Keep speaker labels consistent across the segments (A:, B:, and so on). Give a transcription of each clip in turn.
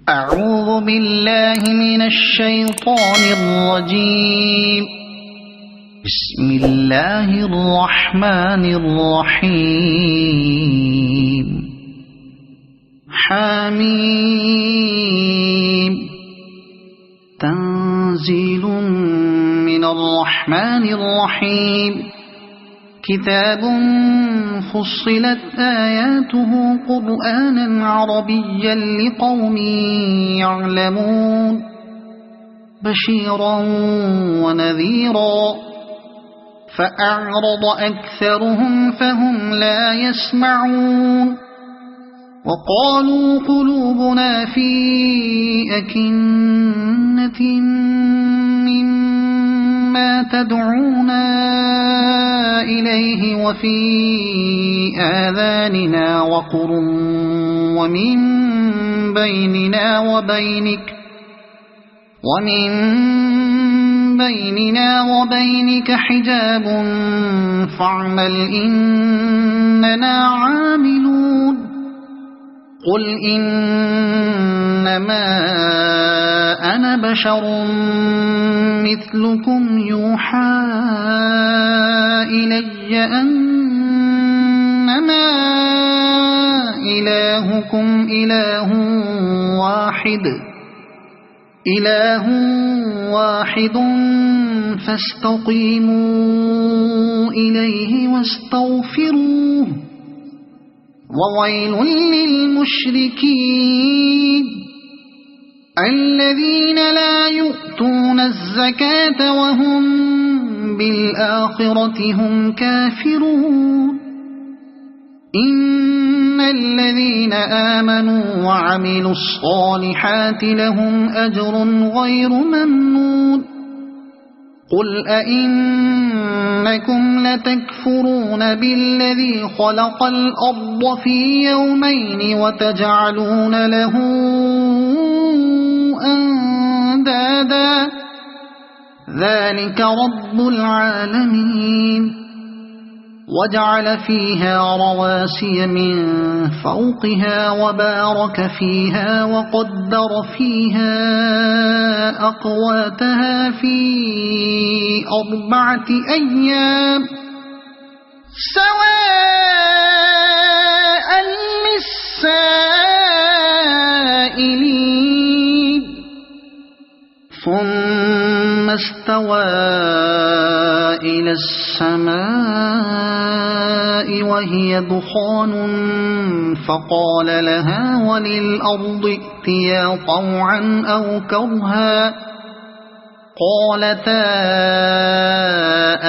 A: أعوذ بالله من الشيطان الرجيم. بسم الله الرحمن الرحيم. حميم. تنزيل من الرحمن الرحيم. كتاب فصلت آياته قرآنا عربيا لقوم يعلمون بشيرا ونذيرا فأعرض أكثرهم فهم لا يسمعون وقالوا قلوبنا في أكنة مما تدعونا إليه وفي آذاننا وقر ومن بيننا وبينك حجاب فاعمل إننا عاملون قل إنما أنا بشر مثلكم يوحى إلي أنما إلهكم إله واحد فاستقيموا إليه واستغفروه وويل للمشركين الذين لا يؤتون الزكاة وهم بالآخرة هم كافرون إن الذين آمنوا وعملوا الصالحات لهم أجر غير ممنون قل أئنكم لتكفرون بالذي خلق الأرض في يومين وتجعلون له أندادا ذلك رب العالمين وجعل فيها رواسي من فوقها وبارك فيها وقدر فيها أقواتها في 4 أيام سواء للسائلين ثم استوى إلى السماء وهي دخان فقال لها وللأرض ائتيا طوعا أو كرها قالتا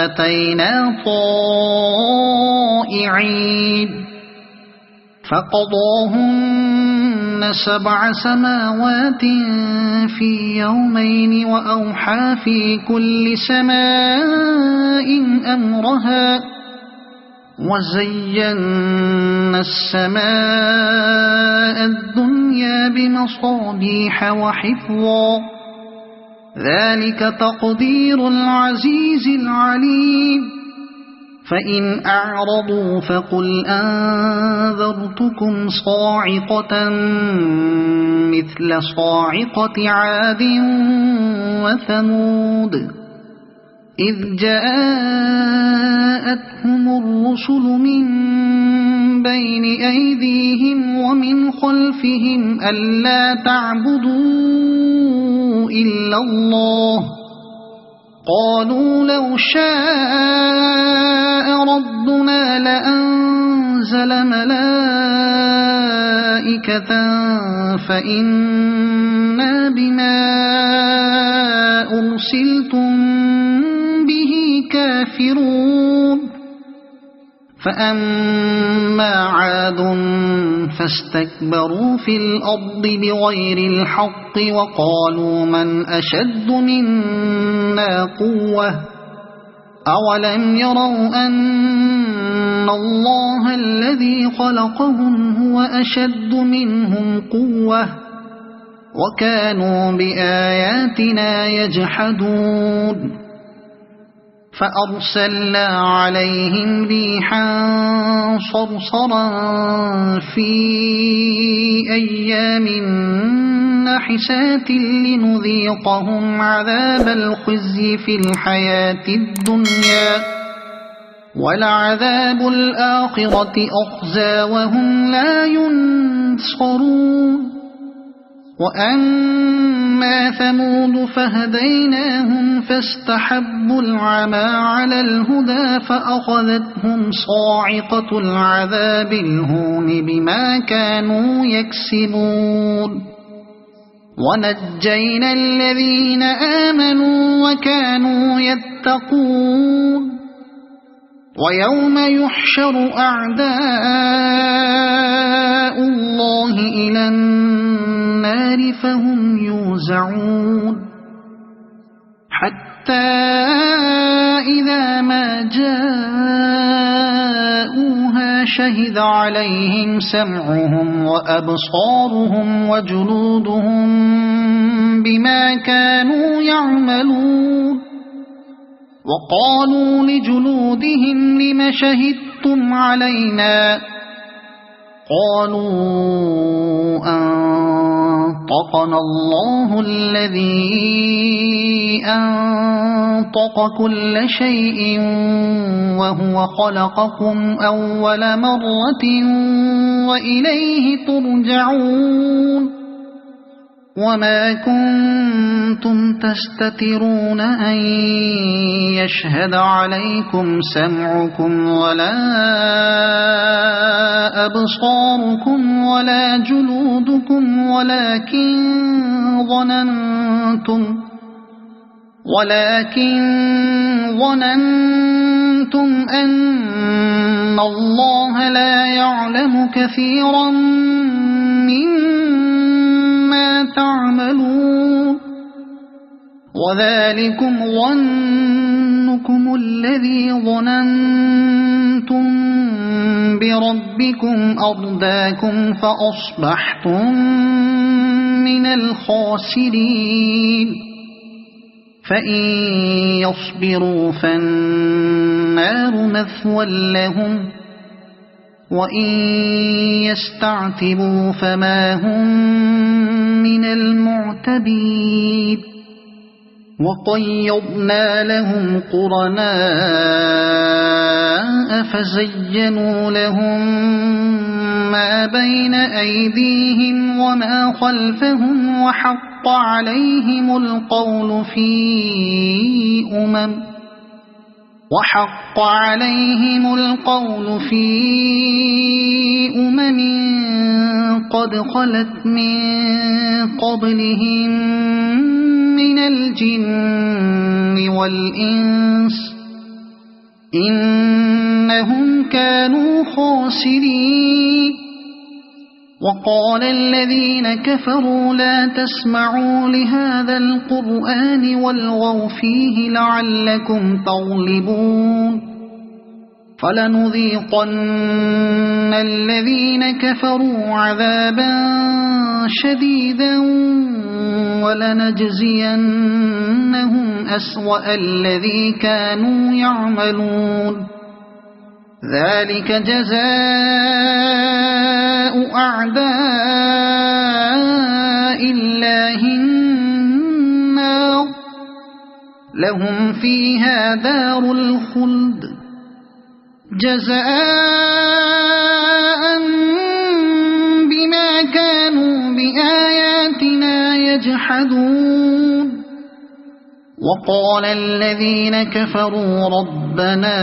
A: أتينا طائعين فقضاهن 7 سماوات في يومين وأوحى في كل سماء أمرها وزينا السماء الدنيا بمصابيح وحفظا ذلك تقدير العزيز العليم فإن أعرضوا فقل أنذرتكم صاعقة مثل صاعقة عاد وثمود إذ جاءتهم الرسل من بين أيديهم ومن خلفهم ألا تعبدوا إلا الله قالوا لو شاء ربنا لأنزل ملائكة فإنا بما أرسلتم به كافرون فأما عاد فاستكبروا في الأرض بغير الحق وقالوا من أشد منا قوة أولم يروا أن الله الذي خلقهم هو أشد منهم قوة وكانوا بآياتنا يجحدون فأرسلنا عليهم ريحا صرصرا في أيام فاحشات لنذيقهم عذاب الخزي في الحياة الدنيا ولعذاب الآخرة أخزى وهم لا ينصرون وأما ثمود فهديناهم فاستحبوا العمى على الهدى فأخذتهم صاعقة العذاب الهون بما كانوا يكسبون ونجينا الذين آمنوا وكانوا يتقون ويوم يحشر أعداء الله إلى النار فهم يوزعون حتى إذا ما جاءوها شهد عليهم سمعهم وأبصارهم وجلودهم بما كانوا يعملون وقالوا لجلودهم لم شهدتم علينا قالوا أنطقنا الله الذي أنطق كل شيء وهو خلقكم أول مرة وإليه ترجعون وما كنتم تستترون أن يشهد عليكم سمعكم ولا أبصاركم ولا جلودكم ولكن ظننتم أن الله لا يعلم كثيرا مما تعملون وذلكم ظنكم الذي ظننتم بربكم أرداكم فأصبحتم من الخاسرين فإن يصبروا فالنار مثوى لهم وإن يستعتبوا فما هم من المعتبين وقيضنا لهم قرناء فزينوا لهم ما بين أيديهم وما خلفهم وحق عليهم القول في أمم قد خلت من قبلهم من الجن والإنس إنهم كانوا خاسرين وقال الذين كفروا لا تسمعوا لهذا القرآن والغوا فيه لعلكم تغلبون فلنذيقن الذين كفروا عذابا شديدا ولنجزينهم أسوأ الذي كانوا يعملون ذلك جزاء أعداء الله النار لهم فيها دار الخلد جزاء بما كانوا بآياتنا يجحدون وقال الذين كفروا ربنا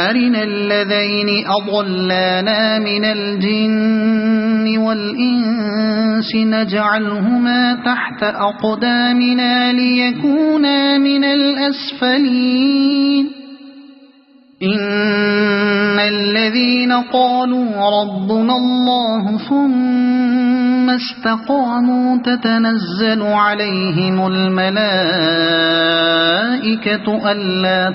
A: أرنا الذين أضلانا من الجن والإنس نجعلهما تحت أقدامنا ليكونا من الأسفلين إن الذين قالوا ربنا الله ثم استقاموا تتنزل عليهم الملائكة ألا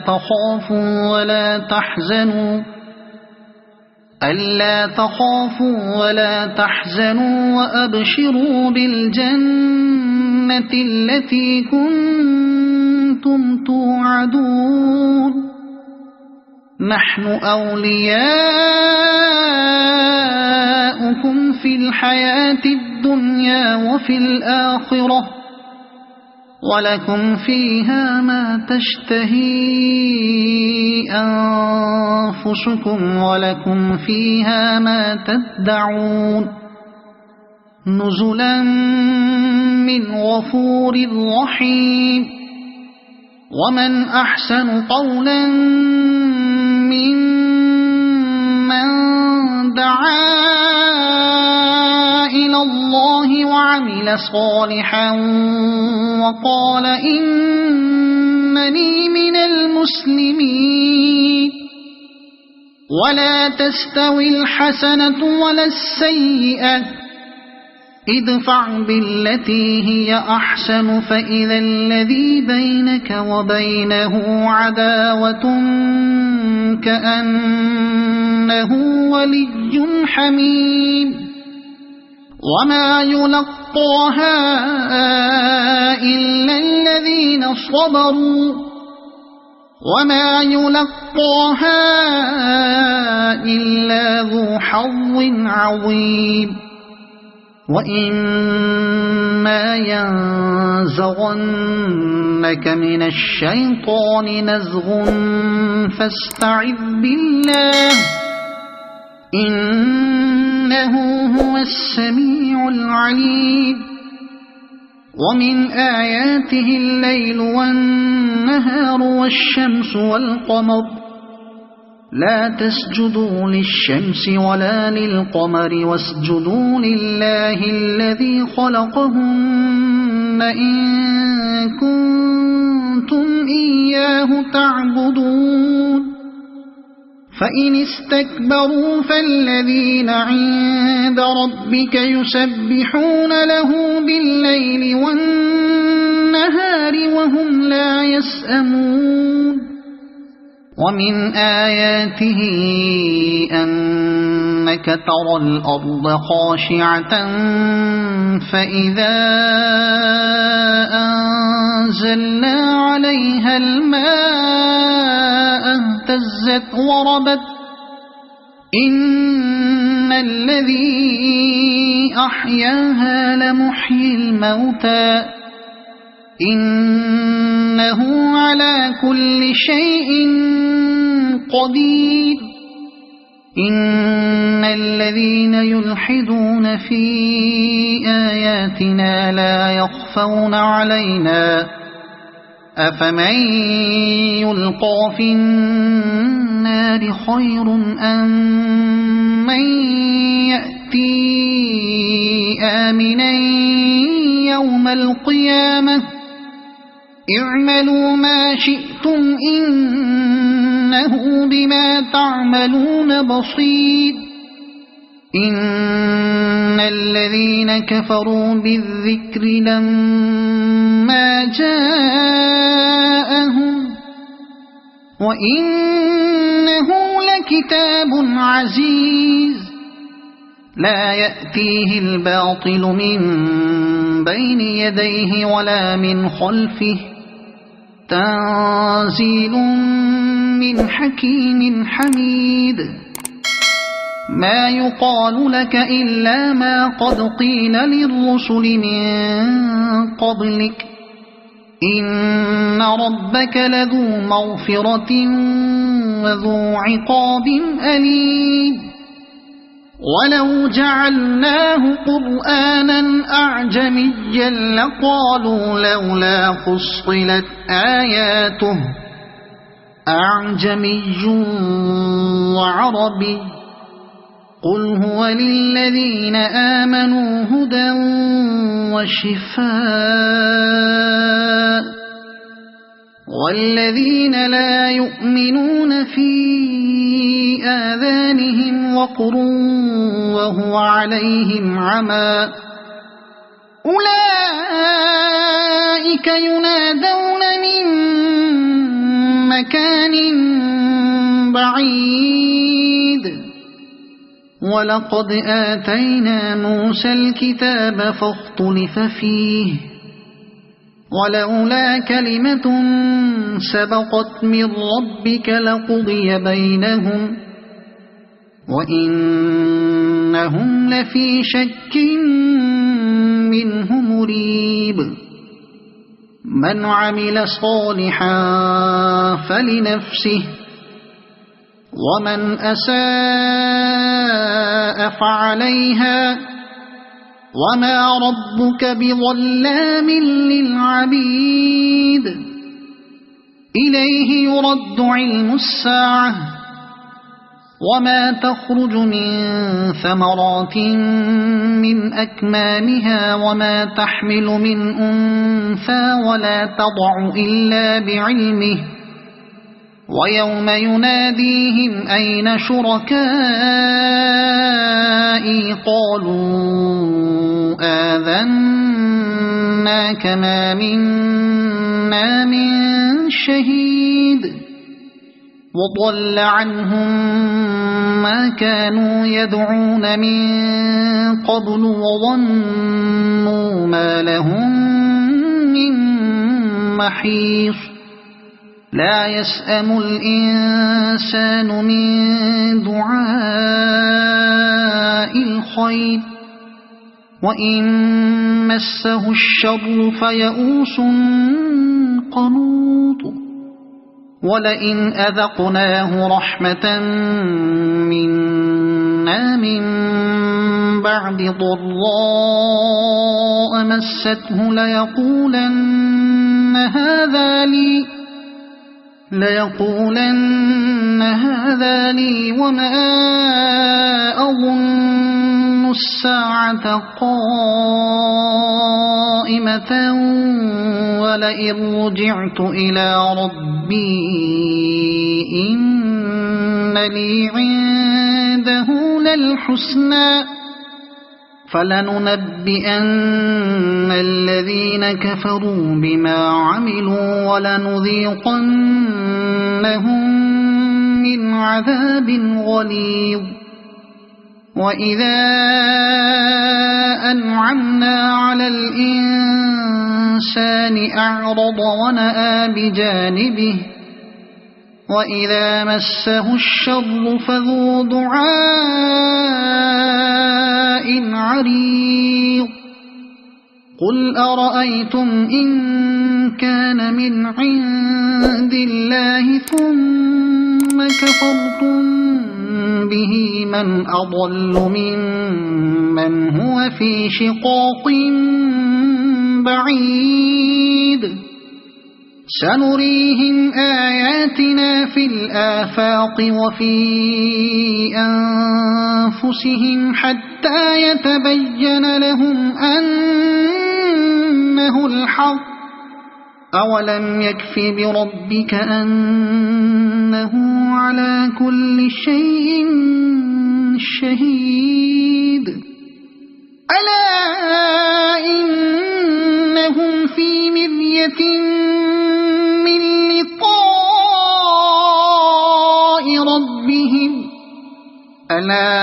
A: تخافوا ولا تحزنوا وأبشروا بالجنة التي كنتم توعدون نحن أولياؤكم في الحياة الدنيا الدنيا وفي الآخرة ولكم فيها ما تشتهي أنفسكم ولكم فيها ما تدعون نزلا من غفور رحيم ومن أحسن قولا ممن دعا إلى الله وعمل صالحا وقال إنني من المسلمين ولا تستوي الحسنة ولا السيئة ادفع بالتي هي أحسن فإذا الذي بينك وبينه عداوة كأنه ولي حميم وما يلقاها إلا الذين صبروا وما يلقاها إلا ذو حظ عظيم وإما ينزغنك من الشيطان نزغ فاستعذ بالله إنه هو السميع العليم ومن آياته الليل والنهار والشمس والقمر لا تسجدوا للشمس ولا للقمر واسجدوا لله الذي خلقهن إن كنتم إياه تعبدون فإن استكبروا فالذين عند ربك يسبحون له بالليل والنهار وهم لا يسأمون ومن آياته أنك ترى الأرض خاشعة فإذا أنزلنا عليها الماء اهتزت وربت إن الذي أحياها لمحيي الموتى إنه على كل شيء قدير إن الذين يلحدون في آياتنا لا يخفون علينا أفمن يلقى في النار خير أم من يأتي آمنا يوم القيامة اعملوا ما شئتم إنه بما تعملون بصير إن الذين كفروا بالذكر لما جاءهم وإنه لكتاب عزيز لا يأتيه الباطل من بين يديه ولا من خلفه تنزيل من حكيم حميد ما يقال لك إلا ما قد قيل للرسل من قبلك إن ربك لذو مغفرة وذو عقاب أليم ولو جعلناه قرآنا أعجميا لقالوا لولا فصلت آياته أعجمي وعربي قل هو للذين آمنوا هدى وشفاء والذين لا يؤمنون في آذانهم وقر وهو عليهم عمى أولئك ينادون من مكان بعيد ولقد آتينا موسى الكتاب فاختلف فيه ولولا كلمة سبقت من ربك لقضي بينهم وإنهم لفي شك من عمل صالحا فلنفسه ومن أساء فعليها وما ربك بظلام للعبيد إليه يرد علم الساعة وما تخرج من ثمرات من أكمامها وما تحمل من أنثى ولا تضع إلا بعلمه ويوم يناديهم أين شركائي قالوا آذناك ما منا من شهيد وضل عنهم ما كانوا يدعون من قبل وظنوا ما لهم من محيص لا يسأم الإنسان من دعاء الخير وإن مسه الشر فيئوس قنوط ولئن أذقناه رحمة منا من بعد ضراء مسته ليقولن هذا لي وما أظن الساعة قائمة ولئن رجعت إلى ربي إن لي عنده للحسنى فلننبئن الذين كفروا بما عملوا ولنذيقنهم من عذاب غليظ وإذا أنعمنا على الإنسان أعرض ونأى بجانبه وإذا مسه الشر فذو دعاء عريض قل أرأيتم إن كان من عند الله ثم كفرتم به من أضل ممن هو في شقاق بعيد سنريهم آياتنا في الآفاق وفي أنفسهم حتى يتبين لهم أنه الحق أولم يكف بربك أنه على كل شيء شهيد ألا إنهم في مرية من لقاء ربهم ألا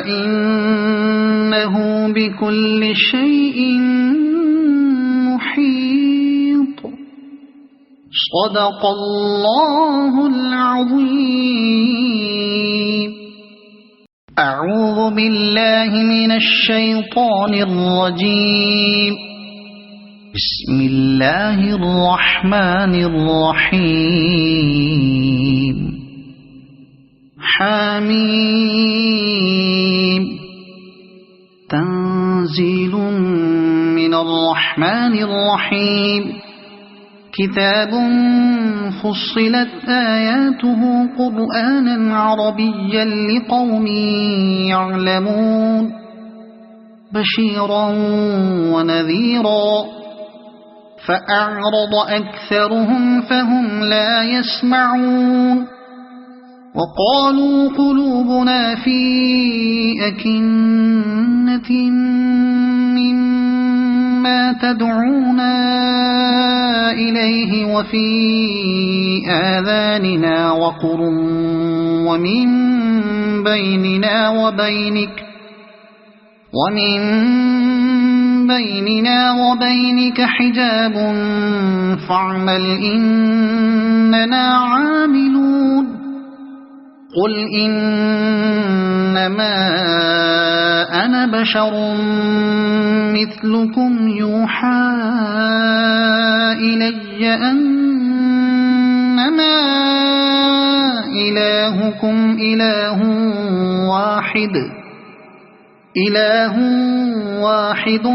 A: إنه بكل شيء محيط صدق الله العظيم أعوذ بالله من الشيطان الرجيم بسم الله الرحمن الرحيم حميم تنزيل من الرحمن الرحيم كتاب فصلت آياته قرآنا عربيا لقوم يعلمون بشيرا ونذيرا فأعرض أكثرهم فهم لا يسمعون وقالوا قلوبنا في أكنة مما تدعونا إليه وفي آذاننا وقر ومن بيننا وبينك حجاب فاعمل إننا عاملون قل إنما أنا بشر مثلكم يوحى إلي أنما إلهكم إله واحد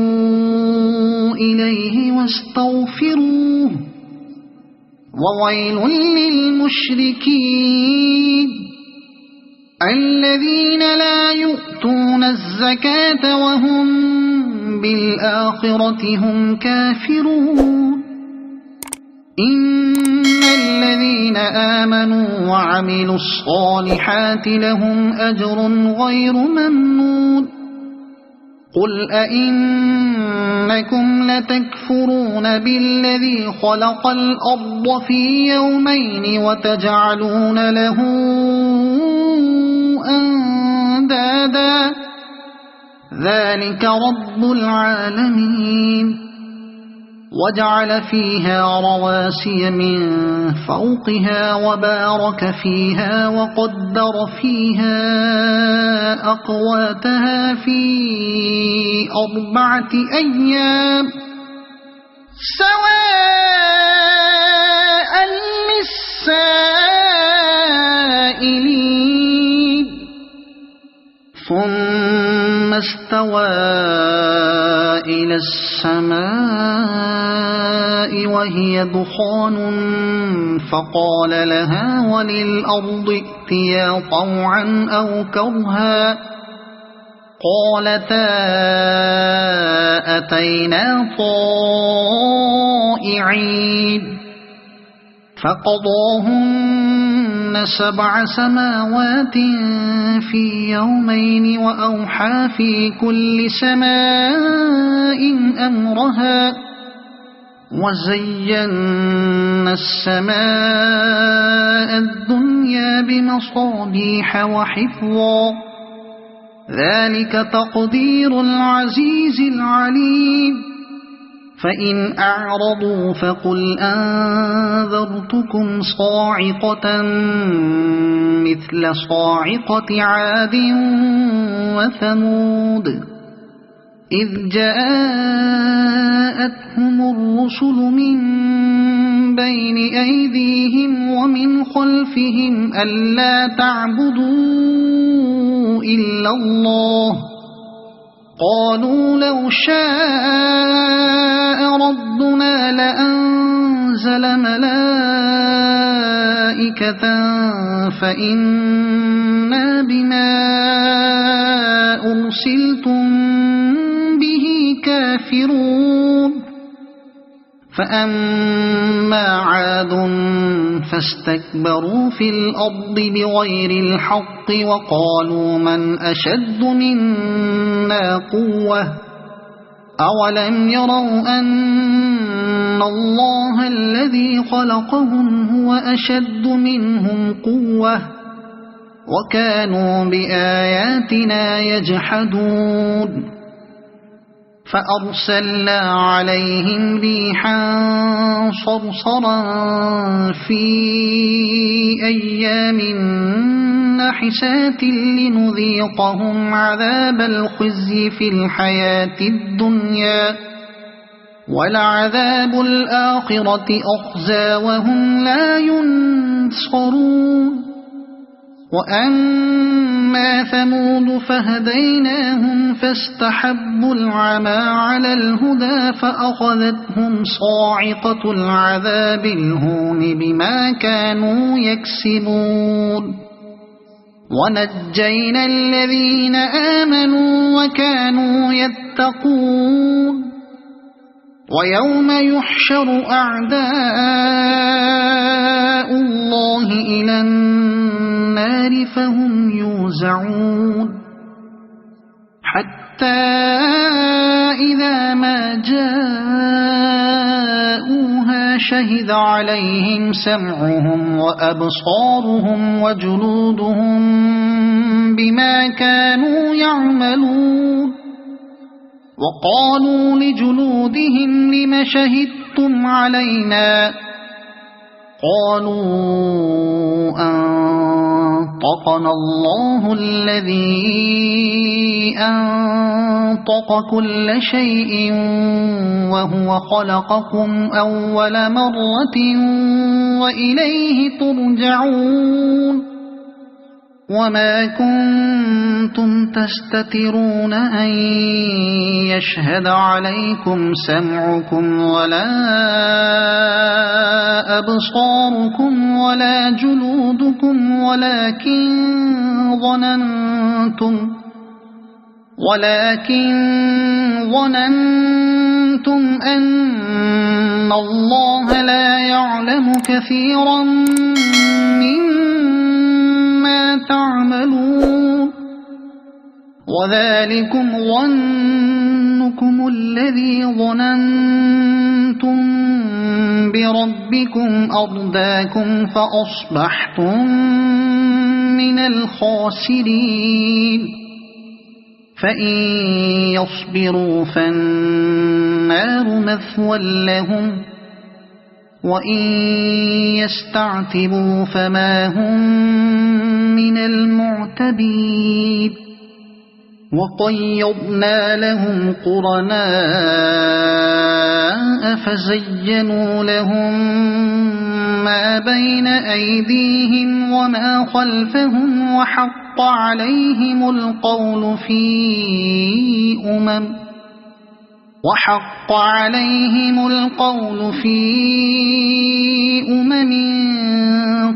A: فاستقيموا إليه واستغفروه وويل للمشركين الذين لا يؤتون الزكاة وهم بالآخرة هم كافرون إن الذين آمنوا وعملوا الصالحات لهم أجر غير ممنون قل أئنكم لتكفرون بالذي خلق الأرض في يومين وتجعلون له أندادا ذلك رب العالمين وجعل فيها رواسي من فوقها وبارك فيها وقدر فيها أقواتها في 4 أيام سواء للسائلين ثم استوى إلى السماء وهي دخان فقال لها وللأرض ائتيا طوعا أو كرها قالتا أتينا طائعين فقضاهن 7 سماوات في يومين وأوحى في كل سماء أمرها وزينا السماء الدنيا بمصابيح وحفظا ذلك تقدير العزيز العليم فإن أعرضوا فقل أنذرتكم صاعقة مثل صاعقة عاد وثمود إذ جاءتهم الرسل من بين أيديهم ومن خلفهم ألا تعبدوا إلا الله قالوا لو شاء ربنا لأنزل ملائكة فإنا بما أرسلتم به كافرون فأما عاد فاستكبروا في الأرض بغير الحق وقالوا من أشد منا قوة أولم يروا أن الله الذي خلقهم هو أشد منهم قوة وكانوا بآياتنا يجحدون فأرسلنا عليهم ريحا صرصرا في أيام نحسات لنذيقهم عذاب الخزي في الحياة الدنيا ولعذاب الآخرة أخزى وهم لا ينصرون وأما ثمود فهديناهم فاستحبوا العمى على الهدى فأخذتهم صاعقة العذاب الهون بما كانوا يكسبون ونجينا الذين آمنوا وكانوا يتقون ويوم يحشر أعداء الله إلى النار فهم يوزعون حتى إذا ما جاءوها شهد عليهم سمعهم وأبصارهم وجلودهم بما كانوا يعملون وقالوا لجلودهم لم شهدتم علينا قالوا أنطقنا الله الذي أنطق كل شيء وهو خلقكم أول مرة وإليه ترجعون وما كنتم تستترون أن يشهد عليكم سمعكم ولا أبصاركم ولا جلودكم ولكن ظننتم أن الله لا يعلم كثيرا مما تعملون وذلكم ظنكم الذي ظننتم بربكم أرداكم فأصبحتم من الخاسرين فإن يصبروا فالنار مثوى لهم وإن يستعتبوا فما هم من المعتبين وقيضنا لهم قرناء فزينوا لهم ما بين أيديهم وما خلفهم وحق عليهم القول في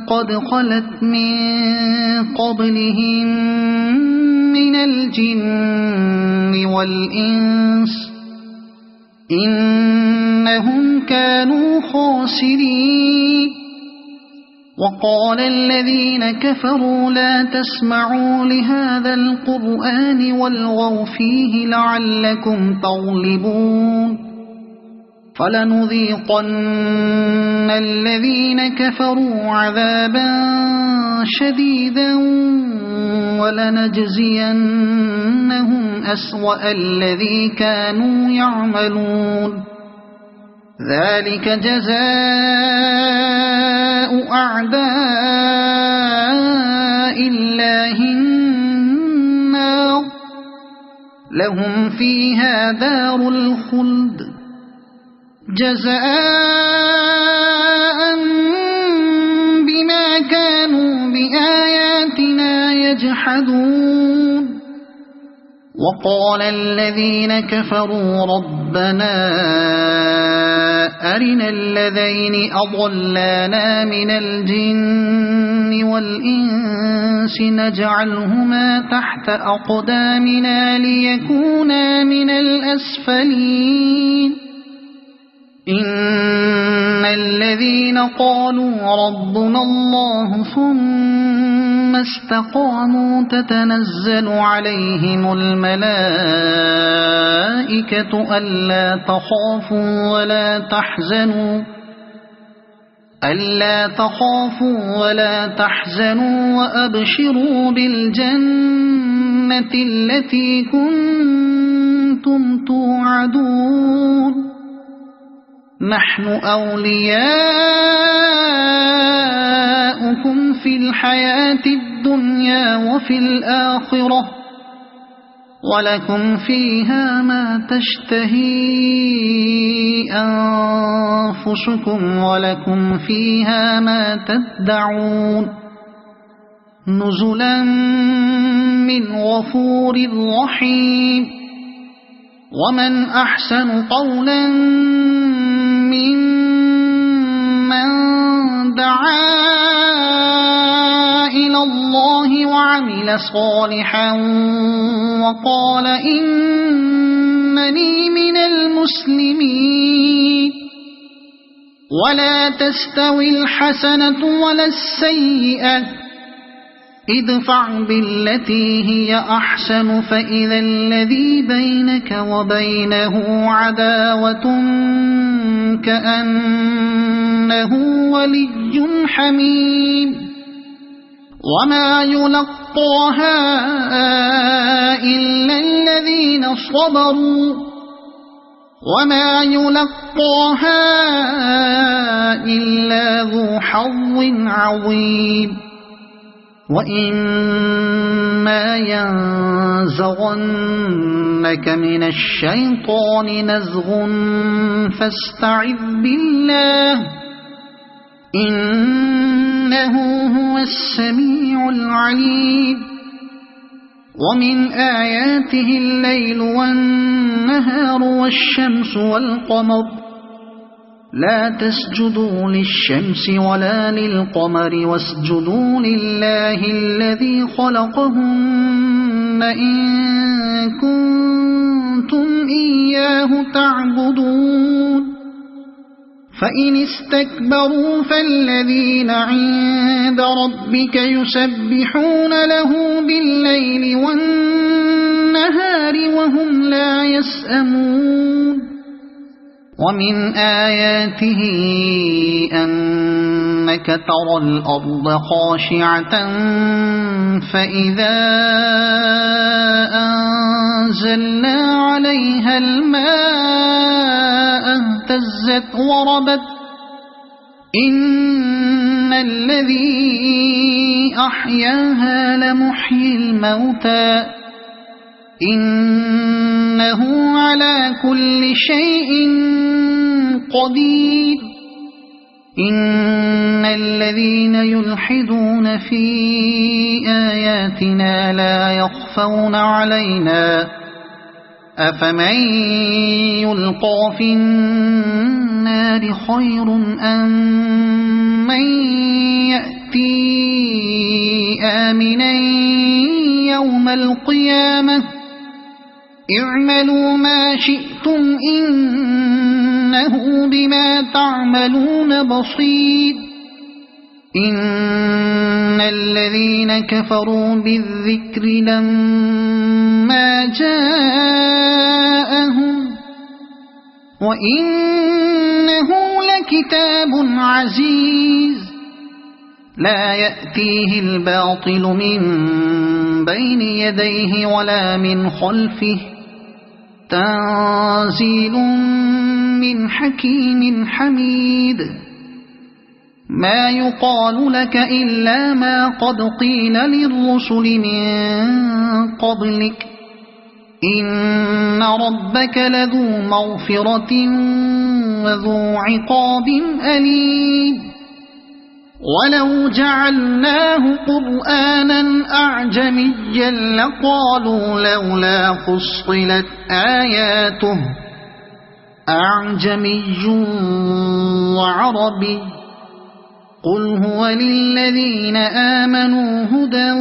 A: قد خلت من قبلهم من الجن والإنس إنهم كانوا خاسرين وقال الذين كفروا لا تسمعوا لهذا القرآن والغوا فيه لعلكم تغلبون فلنذيقن الذين كفروا عذابا شديدا ولنجزينهم أسوأ الذي كانوا يعملون ذلك جزاء أعداء الله النار لهم فيها دار الخلد جزاء بما كانوا بآياتنا يجحدون وقال الذين كفروا ربنا أرنا الذين أضلانا من الجن والإنس نجعلهما تحت أقدامنا ليكونا من الأسفلين إن الذين قالوا ربنا الله ثم استقاموا تتنزل عليهم الملائكة ألا تخافوا ولا تحزنوا وأبشروا بالجنة التي كنتم توعدون نحن أولياؤكم في الحياة الدنيا وفي الآخرة ولكم فيها ما تشتهي أنفسكم ولكم فيها ما تدعون نزلا من غفور رحيم ومن أحسن قولا ممن دعا إلى الله وعمل صالحا وقال إنني من المسلمين ولا تستوي الحسنة ولا السيئة ادفع بالتي هي أحسن فإذا الذي بينك وبينه عداوة كأنه ولي حميم وما يلقاها إلا الذين صبروا وما يلقاها إلا ذو حظ عظيم وإما ينزغنك من الشيطان نزغ فاستعذ بالله إنه هو السميع العليم ومن آياته الليل والنهار والشمس والقمر لا تسجدوا للشمس ولا للقمر واسجدوا لله الذي خلقهن إن كنتم إياه تعبدون فإن استكبروا فالذين عند ربك يسبحون له بالليل والنهار وهم لا يسأمون ومن آياته أنك ترى الأرض خاشعة فإذا أنزلنا عليها الماء اهتزت وربت إن الذي أحياها لمحيي الموتى إنه على كل شيء قدير إن الذين يلحدون في آياتنا لا يخفون علينا أفمن يلقى في النار خير أم من يأتي آمنا يوم القيامة اعملوا ما شئتم إنه بما تعملون بصير إن الذين كفروا بالذكر لما جاءهم وإنه لكتاب عزيز لا يأتيه الباطل من بين يديه ولا من خلفه تنزيل من حكيم حميد ما يقال لك إلا ما قد قيل للرسل من قبلك إن ربك لذو مغفرة وذو عقاب أليم ولو جعلناه قرآنا أعجميا لقالوا لولا فصلت آياته أعجمي وعربي قل هو للذين آمنوا هدى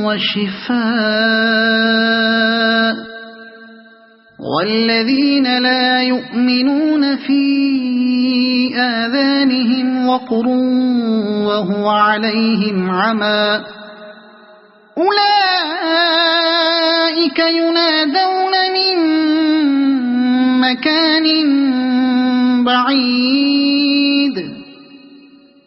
A: وشفاء والذين لا يؤمنون في آذانهم وقر وهو عليهم عمى أولئك ينادون من مكان بعيد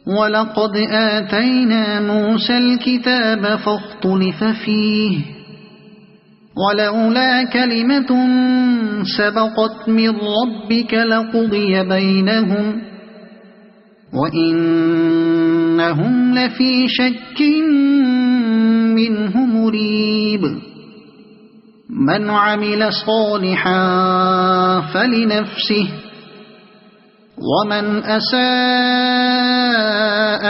A: ولقد آتينا موسى الكتاب فاختلف فيه ولولا كلمة سبقت من ربك لقضي بينهم وإنهم لفي شك منه مريب من عمل صالحا فلنفسه ومن أساء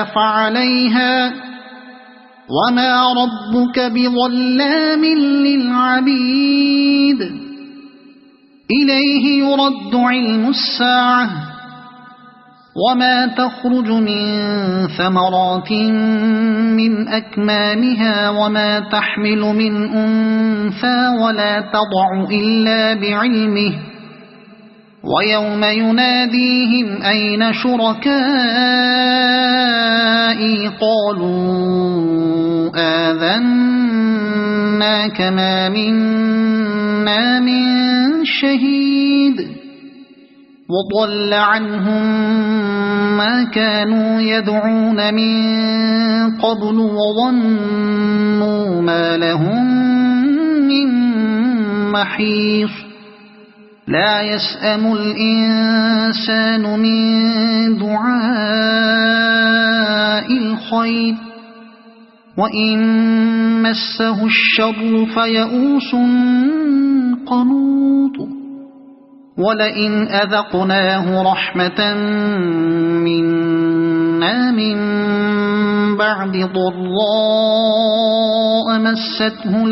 A: فعليها وما ربك بظلام للعبيد إليه يرد علم الساعة وما تخرج من ثمرات من أكمامها وما تحمل من أنثى ولا تضع إلا بعلمه ويوم يناديهم أين شركائي قالوا آذناك ما منا من شهيد وضل عنهم ما كانوا يدعون من قبل وظنوا ما لهم من محيص لا يسأم الإنسان من دعاء الخير وإن مسه الشر فيئوس قنوط ولئن أذقناه رحمة منا من بعد ضراء مسته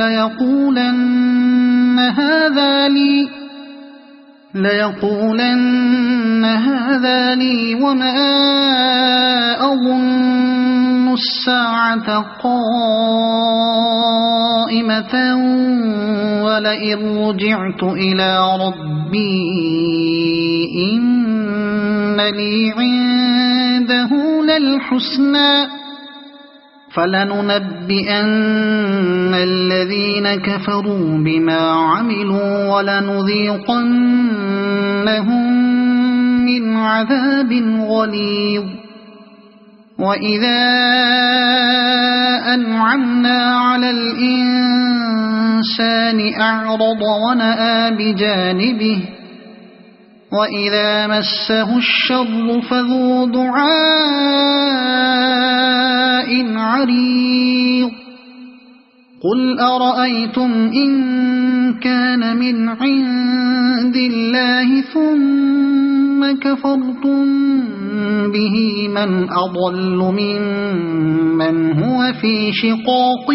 A: ليقولن هذا لي وما أظن الساعة قائمة ولئن رجعت إلى ربي إن لي عنده للحسنى فلننبئن الذين كفروا بما عملوا ولنذيقنهم من عذاب غليظ وإذا أنعمنا على الإنسان أعرض ونأى بجانبه وإذا مسه الشر فذو دعاء عريض قل أرأيتم إن كان من عند الله ثم كفرتم به من أضل ممن هو في شقاق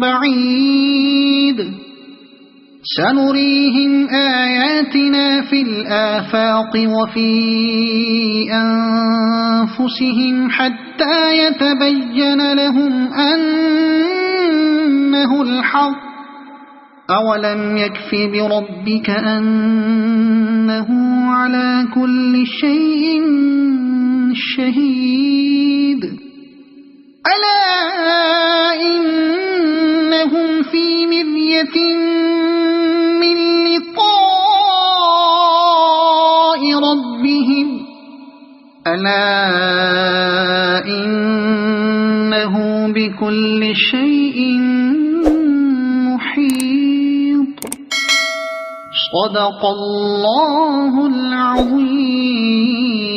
A: بعيد سنريهم آياتنا في الآفاق وفي أنفسهم حتى يتبين لهم أنه الحق أولم يكف بربك أنه على كل شيء شهيد ألا إنهم في مرية من لقاء ربهم ألا إنه بكل شيء محيط صدق الله العظيم.